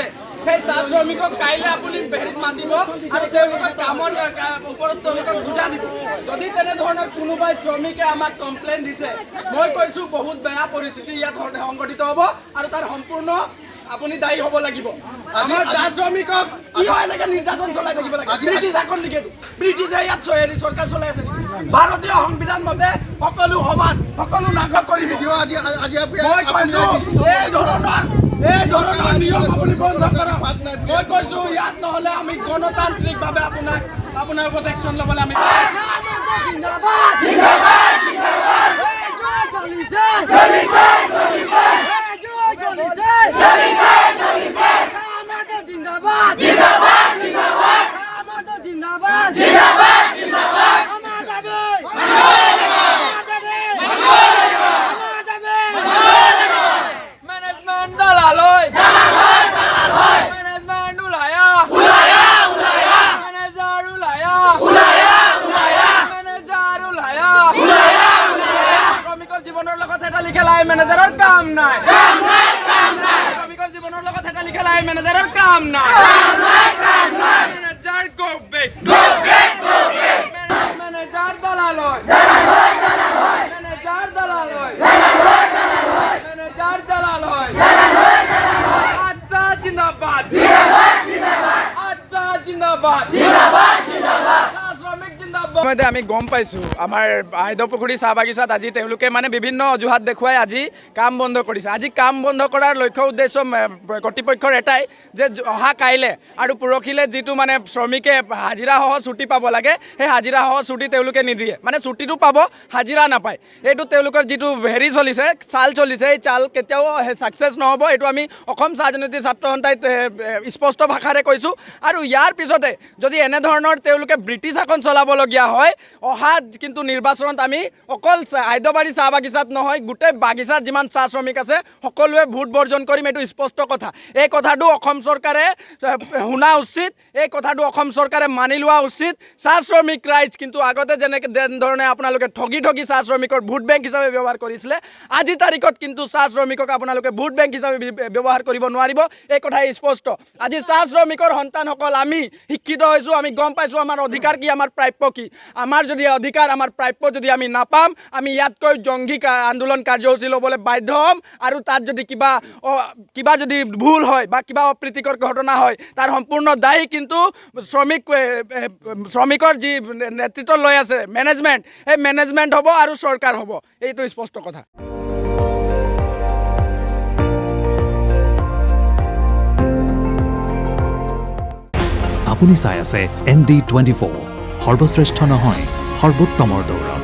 আছে সেই চাহ শ্ৰমিকক কাইলৈ আপুনি হেৰিত মাতিব আৰু তেওঁলোকক কামৰ ওপৰত তেওঁলোকক বুজা দিব যদি তেনেধৰণৰ কোনোবাই শ্ৰমিকে আমাক কমপ্লেইন দিছে মই কৈছোঁ বহুত বেয়া পৰিস্থিতি ইয়াত সংঘটিত হ'ব আৰু তাৰ সম্পূৰ্ণ আপুনি দায়ী হ'ব লাগিব আমাৰ চাহ শ্ৰমিকক কিয় এনেকৈ নিৰ্যাতন চলাই থাকিব লাগে ব্ৰিটিছ শাসন নেকি ব্ৰিটিছে ইয়াত চৰকাৰ চলাই আছে ভাৰতীয় সংবিধান মতে সকলো সমান সকলো নাগৰিক কৰি দিও মই কৈছোঁ এই ধৰণৰ নিয়ম আপুনি বন্ধ কৰক মই কৈছোঁ ইয়াত নহ'লে আমি গণতান্ত্ৰিকভাৱে আপোনাৰ ওপৰত একশ্যন ল'বলৈ আমি মেনেজাৰৰ কাম নাই শ্ৰমিকৰ জীৱনৰ লগত এটা লিখা মেনেজাৰৰ কাম নাই মেনেজাৰ গো বেক মেনেজাৰ দলাল হয় মেনেজাৰ দলাল হয় মেনেজাৰ দলাল হয় আচ্ছা জিন্দাবাদ আচ্ছা জিন্দাবাদ ইতিমধ্যে আমি গম পাইছোঁ আমাৰ হাইদপুখুৰী চাহ বাগিচাত আজি তেওঁলোকে মানে বিভিন্ন অজুহাত দেখুৱাই আজি কাম বন্ধ কৰিছে আজি কাম বন্ধ কৰাৰ লক্ষ্য উদ্দেশ্য কৰ্তৃপক্ষৰ এটাই যে অহা কাইলৈ আৰু পৰহিলৈ যিটো মানে শ্ৰমিকে হাজিৰাসহ ছুটি পাব লাগে সেই হাজিৰাসহ ছুটি তেওঁলোকে নিদিয়ে মানে ছুটিটো পাব হাজিৰা নাপায় এইটো তেওঁলোকৰ যিটো হেৰি চলিছে চাল চলিছে এই চাল কেতিয়াও ছাকচেছ নহ'ব এইটো আমি অসম চাহ জনজাতি ছাত্ৰ সন্থাই স্পষ্ট ভাষাৰে কৈছোঁ আৰু ইয়াৰ পিছতে যদি এনেধৰণৰ তেওঁলোকে ব্ৰিটিছ শাসন চলাবলগীয়া হয় অহা কিন্তু নিৰ্বাচনত আমি অকল হাইদবাৰী চাহ বাগিচাত নহয় গোটেই বাগিচাৰ যিমান চাহ শ্ৰমিক আছে সকলোৱে ভোট বৰ্জন কৰিম এইটো স্পষ্ট কথা এই কথাটো অসম চৰকাৰে শুনা উচিত এই কথাটো অসম চৰকাৰে মানি লোৱা উচিত চাহ শ্ৰমিক ৰাইজ কিন্তু আগতে যেনেধৰণে আপোনালোকে ঠগি চাহ শ্ৰমিকৰ ভোট বেংক হিচাপে ব্যৱহাৰ কৰিছিলে আজি তাৰিখত কিন্তু চাহ শ্ৰমিকক আপোনালোকে ভোট বেংক হিচাপে ব্যৱহাৰ কৰিব নোৱাৰিব এই কথাই স্পষ্ট আজি চাহ শ্ৰমিকৰ সন্তানসকল আমি শিক্ষিত হৈছোঁ আমি গম পাইছোঁ আমাৰ অধিকাৰ কি আমাৰ প্ৰাপ্য কি আমাৰ যদি অধিকাৰ আমাৰ প্ৰাপ্য যদি আমি নাপাম আমি ইয়াতকৈ জংগী আন্দোলন কাৰ্যসূচী ল'বলৈ বাধ্য হ'ম আৰু তাত যদি কিবা যদি ভুল হয় বা কিবা অপ্ৰীতিকৰ ঘটনা হয় তাৰ সম্পূৰ্ণ দায়ী কিন্তু শ্ৰমিকৰ যি নেতৃত্ব লৈ আছে মেনেজমেণ্ট সেই মেনেজমেণ্ট হ'ব আৰু চৰকাৰ হ'ব এইটো স্পষ্ট কথা আপুনি চাই আছে ND24 সৰ্বশ্ৰেষ্ঠ নহয় সৰ্বোত্তমৰ দৌৰ